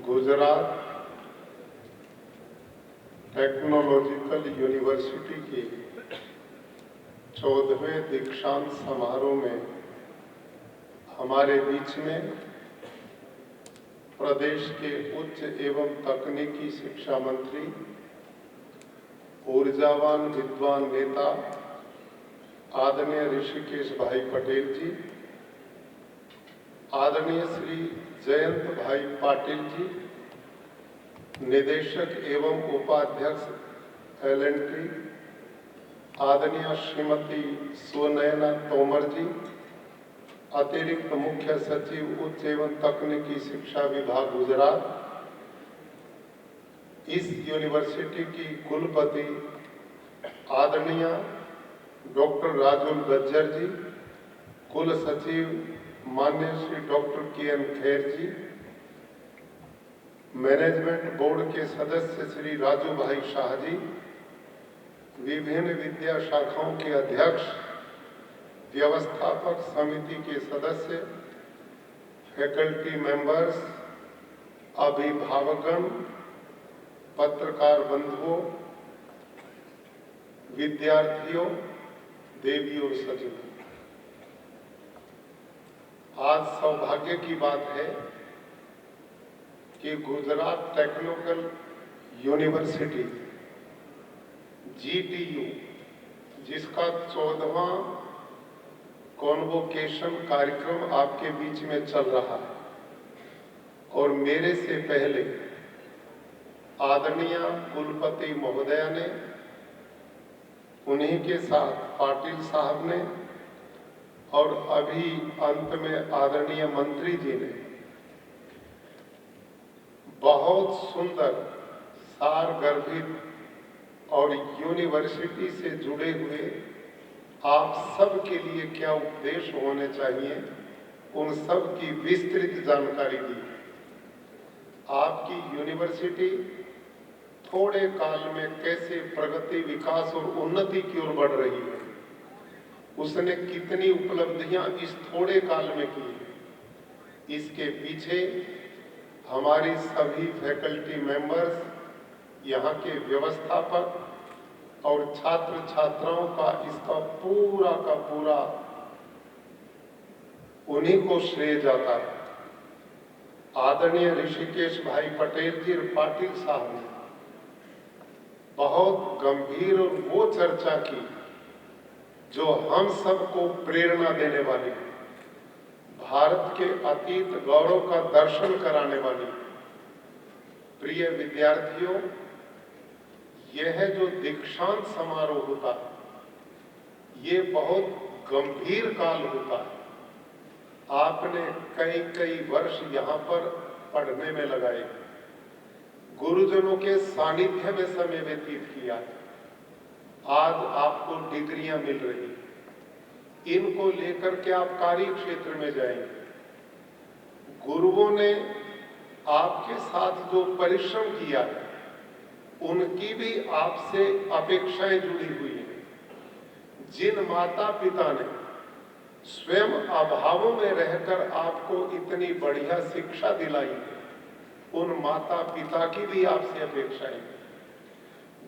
Gujarat technological university के 14वें दीक्षांत समारोह में हमारे बीच में प्रदेश के उच्च एवं तकनीकी शिक्षा मंत्री, ऊर्जावान विद्वान नेता आदरणीय ऋषिकेश भाई पटेल जी, आदरणीय श्री जयंत भाई पाटिल जी, निदेशक एवं उपाध्यक्ष एल&टी आदरणीय श्रीमती सुनैना तोमर जी, अतिरिक्त मुख्य सचिव उच्च एवं तकनीकी शिक्षा विभाग गुजरात, इस यूनिवर्सिटी की कुलपति आदरणीय डॉक्टर राजुल गज्जर जी, कुल सचिव माननीय श्री डॉक्टर के.एन. खैर जी, मैनेजमेंट बोर्ड के सदस्य श्री राजू भाई शाह जी, विभिन्न विद्या शाखाओं के अध्यक्ष, व्यवस्थापक समिति के सदस्य, फैकल्टी मेंबर्स, अभिभावकगण, पत्रकार बंधुओं, विद्यार्थियों, देवी और सज्जनों, आज सौभाग्य की बात है कि गुजरात टेक्निकल यूनिवर्सिटी GTU, जिसका 14वां कॉन्वोकेशन कार्यक्रम आपके बीच में चल रहा है, और मेरे से पहले आदरणीय कुलपति महोदया ने, उन्हीं के साथ पाटिल साहब ने, और अभी अंत में आदरणीय मंत्री जी ने बहुत सुंदर, सारगर्भित और यूनिवर्सिटी से जुड़े हुए आप सब के लिए क्या उपदेश होने चाहिए, उन सब की विस्तृत जानकारी दी। आपकी यूनिवर्सिटी थोड़े काल में कैसे प्रगति, विकास और उन्नति की ओर बढ़ रही है, उसने कितनी उपलब्धियां इस थोड़े काल में की है, इसके पीछे हमारी सभी फैकल्टी मेंबर्स, यहाँ के व्यवस्थापक और छात्र छात्राओं का, इसका पूरा का पूरा उन्हीं को श्रेय जाता है। आदरणीय ऋषिकेश भाई पटेल जी और पाटिल साहब ने बहुत गंभीर और वो चर्चा की जो हम सबको प्रेरणा देने वाली, भारत के अतीत गौरव का दर्शन कराने वाली। प्रिय विद्यार्थियों, यह जो दीक्षांत समारोह होता है, ये बहुत गंभीर काल होता है। आपने कई कई वर्ष यहाँ पर पढ़ने में लगाए, गुरुजनों के सानिध्य में समय व्यतीत किया, आज आपको डिग्रियां मिल रही, इनको लेकर के आप कार्य क्षेत्र में जाएंगे। गुरुओं ने आपके साथ जो परिश्रम किया है, उनकी भी आपसे अपेक्षाएं जुड़ी हुई हैं। जिन माता पिता ने स्वयं अभावों में रहकर आपको इतनी बढ़िया शिक्षा दिलाई है, उन माता पिता की भी आपसे अपेक्षाएं हैं।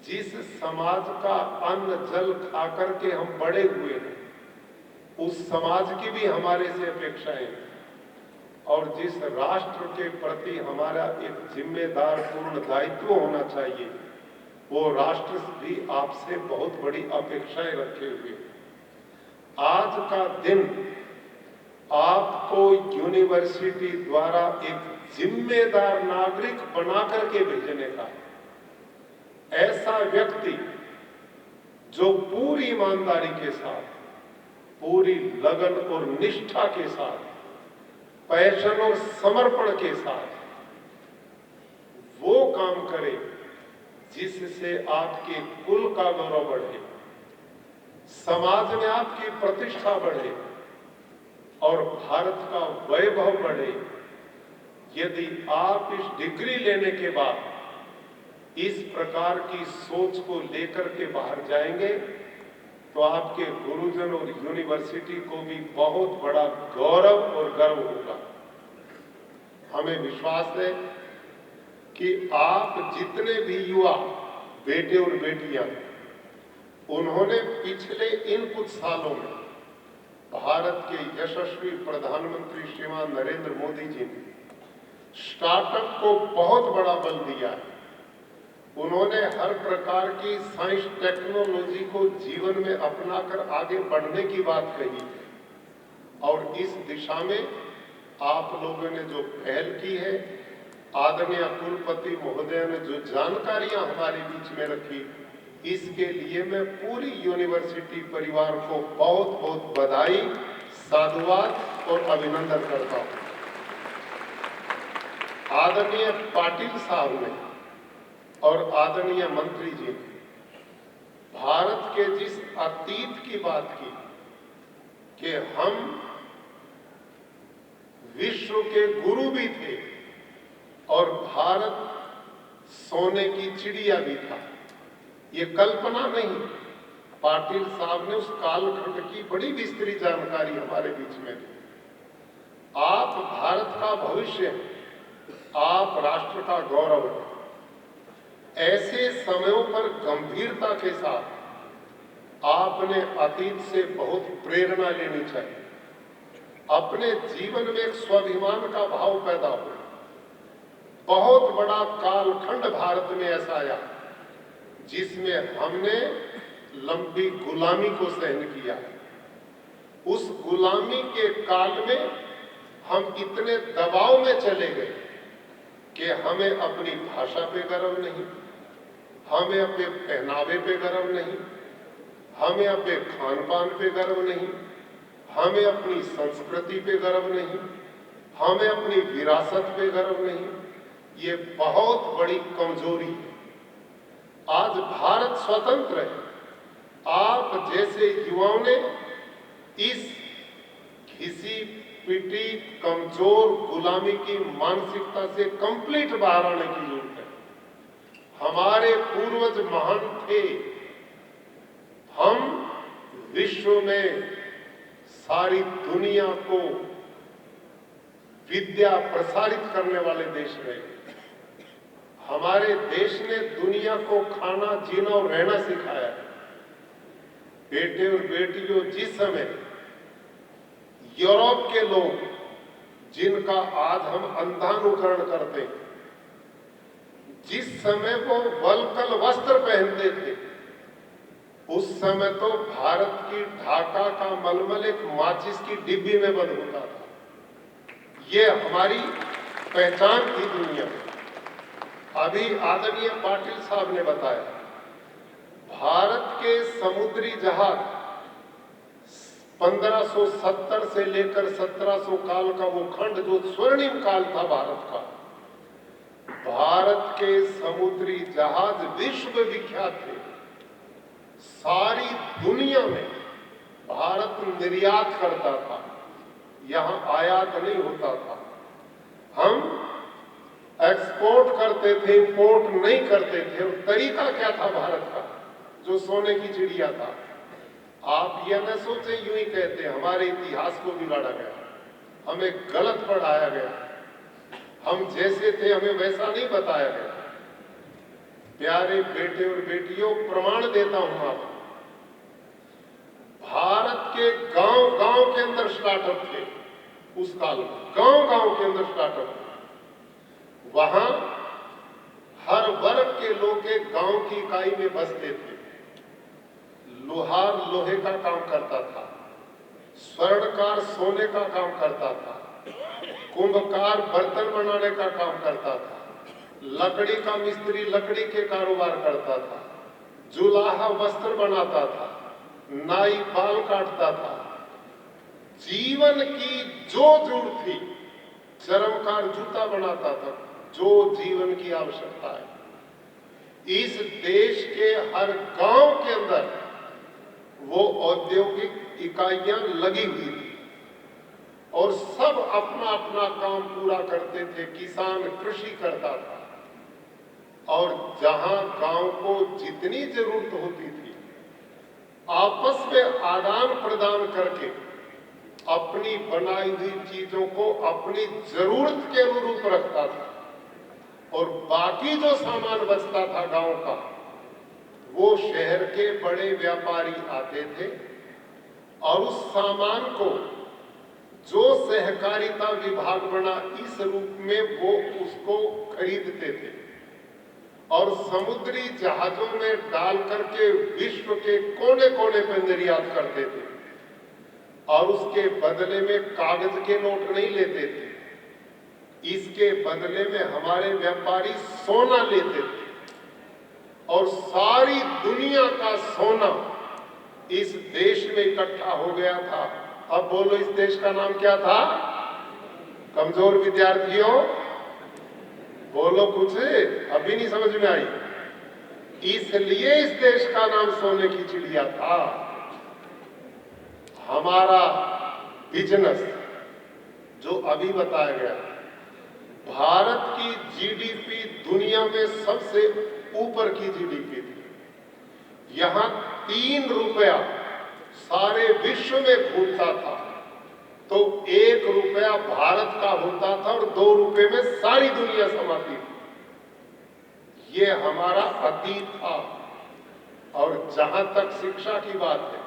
जिस समाज का अन्न जल खाकर के हम बड़े हुए हैं, उस समाज की भी हमारे से अपेक्षाएं हैं, और जिस राष्ट्र के प्रति हमारा एक जिम्मेदार पूर्ण दायित्व होना चाहिए, वो राष्ट्र भी आपसे बहुत बड़ी अपेक्षाएं रखे हुए। आज का दिन आपको यूनिवर्सिटी द्वारा एक जिम्मेदार नागरिक बनाकर के भेजने का। ऐसा व्यक्ति जो पूरी ईमानदारी के साथ, पूरी लगन और निष्ठा के साथ, पैशन और समर्पण के साथ वो काम करे जिससे आपके कुल का गौरव बढ़े, समाज में आपकी प्रतिष्ठा बढ़े और भारत का वैभव बढ़े। यदि आप इस डिग्री लेने के बाद इस प्रकार की सोच को लेकर के बाहर जाएंगे, तो आपके गुरुजन और यूनिवर्सिटी को भी बहुत बड़ा गौरव और गर्व होगा। हमें विश्वास है कि आप जितने भी युवा बेटे और बेटियां, उन्होंने पिछले इन कुछ सालों में भारत के यशस्वी प्रधानमंत्री श्रीमान नरेंद्र मोदी जी ने स्टार्टअप को बहुत बड़ा बल दिया है। उन्होंने हर प्रकार की साइंस टेक्नोलॉजी को जीवन में अपनाकर आगे बढ़ने की बात कही है और इस दिशा में आप लोगों ने जो पहल की है, आदरणीय कुलपति महोदय ने जो जानकारियां हमारे बीच में रखी, इसके लिए मैं पूरी यूनिवर्सिटी परिवार को बहुत बहुत बधाई, साधुवाद और अभिनंदन करता हूं। आदरणीय पाटिल साहब ने और आदरणीय मंत्री जी ने भारत के जिस अतीत की बात की कि हम विश्व के गुरु भी थे और भारत सोने की चिड़िया भी था, ये कल्पना नहीं। पाटिल साहब ने उस कालखंड की बड़ी विस्तृत जानकारी हमारे बीच में दी। आप भारत का भविष्य हैं, आप राष्ट्र का गौरव हैं। ऐसे समयों पर गंभीरता के साथ आपने अतीत से बहुत प्रेरणा लेनी चाहिए। अपने जीवन में एक स्वाभिमान का भाव पैदा हो। बहुत बड़ा कालखंड भारत में ऐसा आया जिसमें हमने लंबी गुलामी को सहन किया। उस गुलामी के काल में हम इतने दबाव में चले गए कि हमें अपनी भाषा पे गर्व नहीं, हमें अपने पहनावे पे गर्व नहीं, हमें अपने खान पान पे गर्व नहीं, हमें अपनी संस्कृति पे गर्व नहीं, हमें अपनी विरासत पे गर्व नहीं। ये बहुत बड़ी कमजोरी है। आज भारत स्वतंत्र है। आप जैसे युवाओं ने इस घिसी पिटी कमजोर गुलामी की मानसिकता से कंप्लीट बाहर आने की जरूरत है। हमारे पूर्वज महान थे। हम विश्व में सारी दुनिया को विद्या प्रसारित करने वाले देश रहे। हमारे देश ने दुनिया को खाना, जीना और रहना सिखाया। बेटे और बेटियों, जिस समय यूरोप के लोग, जिनका आज हम अंधानुकरण करते हैं, जिस समय वो वल्कल वस्त्र पहनते थे, उस समय तो भारत की ढाका का मलमल एक माचिस की डिब्बी में बंद होता था। ये हमारी पहचान थी दुनिया में। अभी आदरणीय पाटिल साहब ने बताया, भारत के समुद्री जहाज 1570 से लेकर 1700 काल का वो खंड जो स्वर्णिम काल था भारत का, भारत के समुद्री जहाज विश्व विख्यात थे। सारी दुनिया में भारत निर्यात करता था, यहां आयात नहीं होता था। हम एक्सपोर्ट करते थे, इंपोर्ट नहीं करते थे। और तरीका क्या था भारत का, जो सोने की चिड़िया था। आप यह न सोचे यूं ही कहते हमारे इतिहास को बिगाड़ा गया, हमें गलत पढ़ाया गया, हम जैसे थे हमें वैसा नहीं बताया गया। प्यारे बेटे और बेटियों, प्रमाण देता हूं आपको, भारत के गांव-गांव के अंदर स्टार्टअप थे। उस काल में गांव-गांव के अंदर स्टार्टअप थे। वहां हर वर्ग के लोग एक गांव की इकाई में बसते थे। लोहार लोहे का काम करता था, स्वर्णकार सोने का काम करता था, कुंभकार बर्तन बनाने का काम करता था, लकड़ी का मिस्त्री लकड़ी के कारोबार करता था, जुलाहा वस्त्र बनाता था, नाई बाल काटता था। जीवन की जो जरूरत थी, चरमकार जूता बनाता था, जो जीवन की आवश्यकता है। इस देश के हर गांव के अंदर वो औद्योगिक इकाइयां लगी हुई थी और सब अपना अपना काम पूरा करते थे। किसान कृषि करता था और जहां गांव को जितनी जरूरत होती थी, आपस में आदान प्रदान करके अपनी बनाई हुई चीजों को अपनी जरूरत के अनुरूप रखता था और बाकी जो सामान बचता था गांव का, वो शहर के बड़े व्यापारी आते थे और उस सामान को जो सहकारिता विभाग बना इस रूप में वो उसको खरीदते थे और समुद्री जहाजों में डाल करके विश्व के कोने कोने पर निर्यात करते थे और उसके बदले में कागज के नोट नहीं लेते थे, इसके बदले में हमारे व्यापारी सोना लेते थे और सारी दुनिया का सोना इस देश में इकट्ठा हो गया था। अब बोलो इस देश का नाम क्या था? कमजोर विद्यार्थियों बोलो, कुछ अभी नहीं समझ में आई। इसलिए इस देश का नाम सोने की चिड़िया था। हमारा बिजनेस जो अभी बताया गया, भारत की जीडीपी दुनिया में सबसे ऊपर की जीडीपी थी। यहां 3 रुपया सारे विश्व में घूमता था तो 1 रुपया भारत का होता था और 2 रुपए में सारी दुनिया समाती थी। ये हमारा अतीत था। और जहां तक शिक्षा की बात है,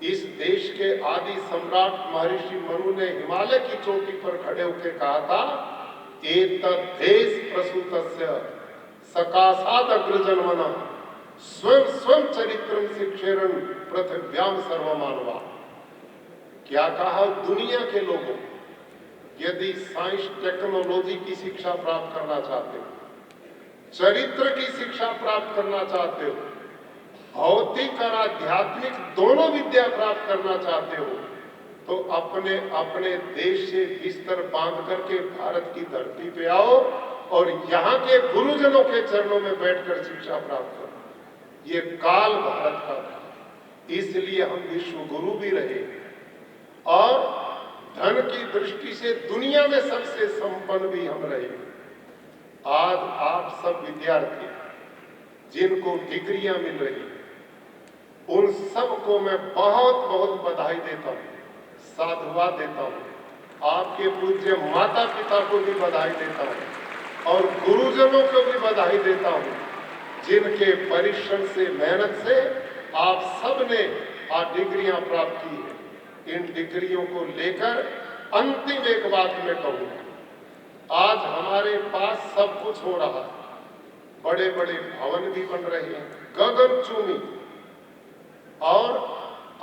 इस देश के आदि सम्राट महर्षि मनु ने हिमालय की चोटी पर खड़े होकर कहा था, एतद् देश प्रसूतस्य सकाशाद अग्रजन्मना स्वयं स्वयं चरित्रम शिक्षेरन पृथिव्याम सर्वमानवा। क्या कहा? दुनिया के लोगों, यदि साइंस टेक्नोलॉजी की शिक्षा प्राप्त करना चाहते हो, चरित्र की शिक्षा प्राप्त करना चाहते हो, भौतिक और आध्यात्मिक दोनों विद्या प्राप्त करना चाहते हो, तो अपने अपने देश से बिस्तर बांध करके भारत की धरती पे आओ और यहाँ के गुरुजनों के चरणों में बैठकर शिक्षा प्राप्त करो। ये काल भारत का था, इसलिए हम विश्व गुरु भी रहे और धन की दृष्टि से दुनिया में सबसे संपन्न भी हम रहे। आज आप सब विद्यार्थी जिनको डिग्रियां मिल रही, उन सबको मैं बहुत बहुत बधाई देता हूं, साधुवाद देता हूं। आपके पूज्य माता पिता को भी बधाई देता हूं और गुरुजनों को भी बधाई देता हूं, जिनके परिश्रम से, मेहनत से आप सबने आज डिग्रियां प्राप्त की है। इन डिग्रियों को लेकर अंतिम एक बात मैं कहूंगा, आज हमारे पास सब कुछ हो रहा है, बड़े बड़े भवन भी बन रहे हैं, गगनचुंबी, और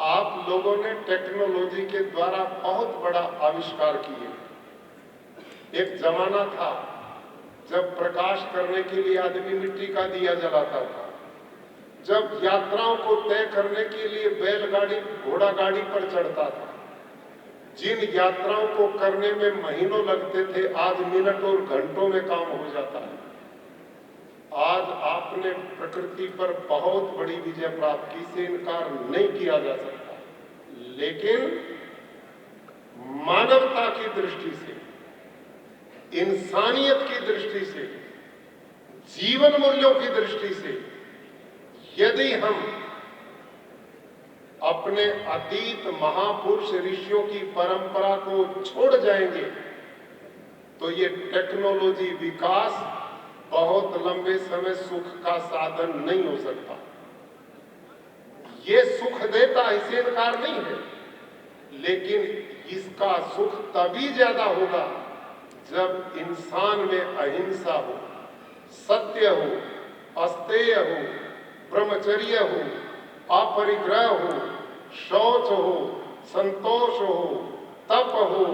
आप लोगों ने टेक्नोलॉजी के द्वारा बहुत बड़ा आविष्कार किए। एक जमाना था जब प्रकाश करने के लिए आदमी मिट्टी का दिया जलाता था, जब यात्राओं को तय करने के लिए बैलगाड़ी, घोड़ा गाड़ी पर चढ़ता था, जिन यात्राओं को करने में महीनों लगते थे, आज मिनट और घंटों में काम हो जाता है। आज आपने प्रकृति पर बहुत बड़ी विजय प्राप्त की, से इनकार नहीं किया जा सकता, लेकिन मानवता की दृष्टि से, इंसानियत की दृष्टि से, जीवन मूल्यों की दृष्टि से यदि हम अपने अतीत महापुरुष ऋषियों की परंपरा को छोड़ जाएंगे तो ये टेक्नोलॉजी विकास बहुत लंबे समय सुख का साधन नहीं हो सकता। ये सुख देता, इसे इनकार नहीं है, लेकिन इसका सुख तभी ज्यादा होगा जब इंसान में अहिंसा हो, सत्य हो, अस्तेय हो, ब्रह्मचर्य हो, अपरिग्रह हो, शौच हो, संतोष हो, तप हो,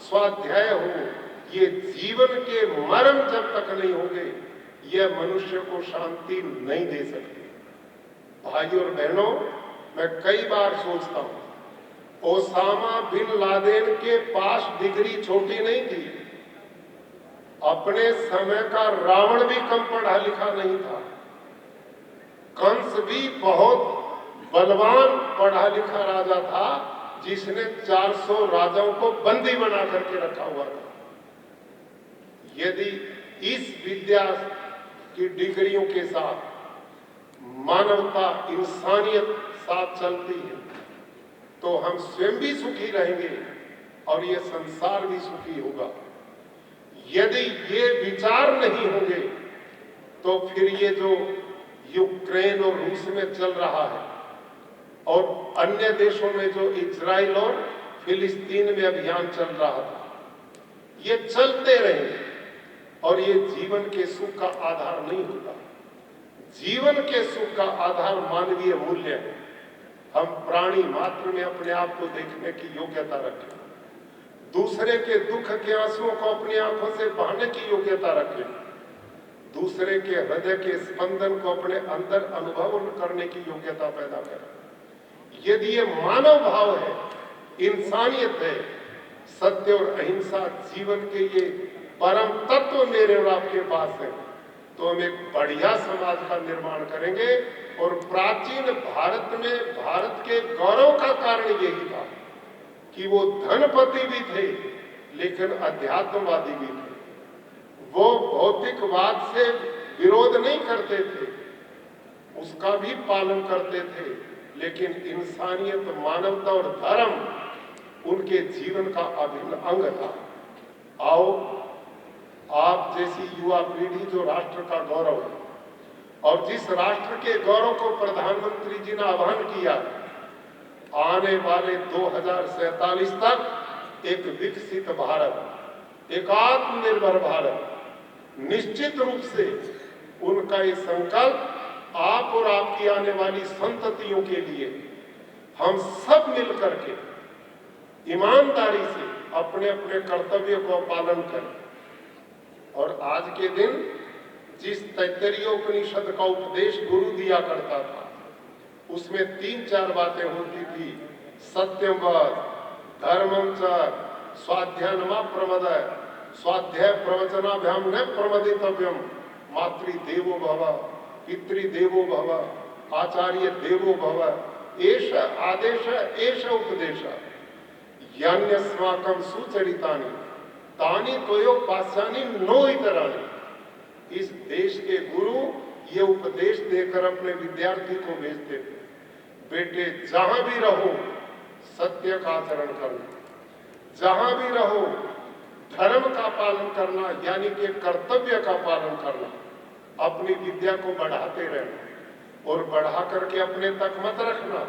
स्वाध्याय हो। ये जीवन के मर्म जब तक नहीं होंगे, यह मनुष्य को शांति नहीं दे सकते। भाइयों और बहनों, मैं कई बार सोचता हूं, ओसामा बिन लादेन के पास डिग्री छोटी नहीं थी, अपने समय का रावण भी कम पढ़ा लिखा नहीं था, कंस भी बहुत बलवान पढ़ा लिखा राजा था, जिसने 400 राजाओं को बंदी बना करके रखा हुआ था। यदि इस विद्या की डिग्रियों के साथ मानवता, इंसानियत साथ चलती है तो हम स्वयं भी सुखी रहेंगे और यह संसार भी सुखी होगा। यदि ये विचार नहीं होंगे तो फिर ये जो यूक्रेन और रूस में चल रहा है और अन्य देशों में जो इजराइल और फिलिस्तीन में अभियान चल रहा था, ये चलते रहेंगे और ये जीवन के सुख का आधार नहीं होगा। जीवन के सुख का आधार मानवीय मूल्य है। हम प्राणी मात्र में अपने आप को देखने की योग्यता रखें, दूसरे के दुख के आंसुओं को अपनी आंखों से बहाने की योग्यता रखें, दूसरे के हृदय के स्पंदन को अपने अंदर अनुभव करने की योग्यता पैदा करें। यदि ये मानव भाव है, इंसानियत है, सत्य और अहिंसा जीवन के ये परम तत्व मेरे और आपके पास है, तो हम एक बढ़िया समाज का निर्माण करेंगे। और प्राचीन भारत में भारत के गौरव का कारण यही था कि वो धनपति भी थे लेकिन अध्यात्मवादी भी थे। वो भौतिकवाद से विरोध नहीं करते थे, उसका भी पालन करते थे, लेकिन इंसानियत, मानवता और धर्म उनके जीवन का अभिन्न अंग था। आओ, आप जैसी युवा पीढ़ी जो राष्ट्र का गौरव है और जिस राष्ट्र के गौरव को प्रधानमंत्री जी ने आह्वान किया, आने वाले 2047 तक एक विकसित भारत, एक आत्मनिर्भर भारत, निश्चित रूप से उनका ये संकल्प आप और आपकी आने वाली संततियों के लिए हम सब मिलकर के ईमानदारी से अपने अपने कर्तव्य को पालन करें। और आज के दिन जिस तैत्तरीयोपनिषद का उपदेश गुरु दिया करता था, उसमें 3-4 बातें होती थी। सत्यम वद, धर्मम च, स्वाध्यायनमा प्रमदय, स्वाध्याय प्रवचनाभ्याम न प्रमदितव्यम, मातृदेवो भव, पितृदेवो भव, आचार्य देवो भव, एष आदेश एष उपदेश, यान्यस्माकं सुचरितानि तानि त्वयोपास्यानि नो इतराणि। इस देश के गुरु ये उपदेश देकर अपने विद्यार्थी को भेजते थे, बेटे जहां भी रहो सत्य का आचरण करना, जहां भी रहो धर्म का पालन करना, यानी कि कर्तव्य का पालन करना, अपनी विद्या को बढ़ाते रहना और बढ़ा करके अपने तक मत रखना,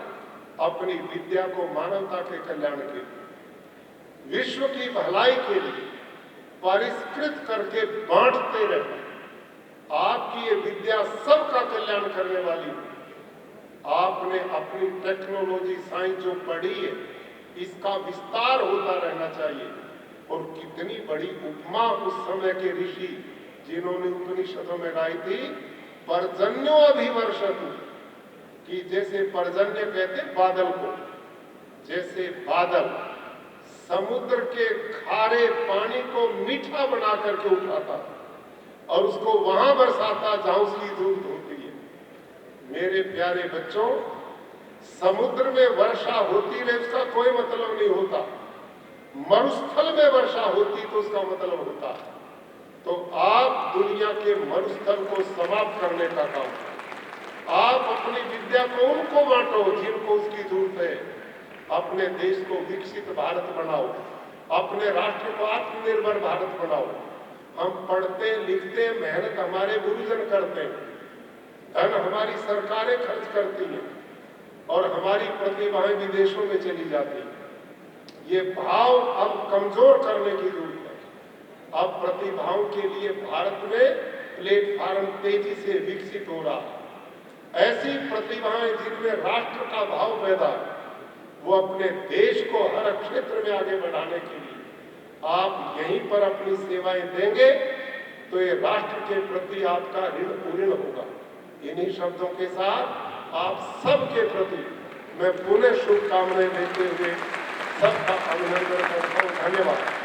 अपनी विद्या को मानवता के कल्याण के लिए, विश्व की भलाई के लिए परिष्कृत करके बांटते रहना। आपकी ये विद्या सबका कल्याण करने वाली है। आपने अपनी टेक्नोलॉजी, साइंस जो पढ़ी है, इसका विस्तार होता रहना चाहिए। और कितनी बड़ी उपमा उस समय के ऋषि जिन्होंने उपनिषदों में गाई थी, पर्जन्यो अभिवर्षतु, कि जैसे पर्जन्य कहते बादल को, जैसे बादल समुद्र के खारे पानी को मीठा बना करके उठाता और उसको वहां बरसाता जहां उसकी जरूरत होती है। मेरे प्यारे बच्चों, समुद्र में वर्षा होती रहे उसका कोई मतलब नहीं होता, मरुस्थल में वर्षा होती तो उसका मतलब होता। तो आप दुनिया के मरुस्थल को समाप्त करने का काम, आप अपनी विद्या को उनको बांटो जिनको उसकी जरूरत है। अपने देश को विकसित भारत बनाओ, अपने राष्ट्र को आत्मनिर्भर भारत बनाओ। हम पढ़ते लिखते, मेहनत हमारे गुरुजन करते हैं, धन हमारी सरकारें खर्च करती हैं और हमारी प्रतिभाएं विदेशों में चली जाती हैं। ये भाव अब कमजोर करने की जरूरत है। अब प्रतिभाओं के लिए भारत में प्लेटफार्म तेजी से विकसित हो रहा है। ऐसी प्रतिभाएं जिनमें राष्ट्र का भाव पैदा है, वो अपने देश को हर क्षेत्र में आगे बढ़ाने के लिए आप यहीं पर अपनी सेवाएं देंगे तो ये राष्ट्र के प्रति आपका ऋण पूर्ण होगा। इन्हीं शब्दों के साथ आप सबके प्रति मैं पुनः शुभकामनाएं देते हुए सबका अभिनंदन करता हूं। धन्यवाद।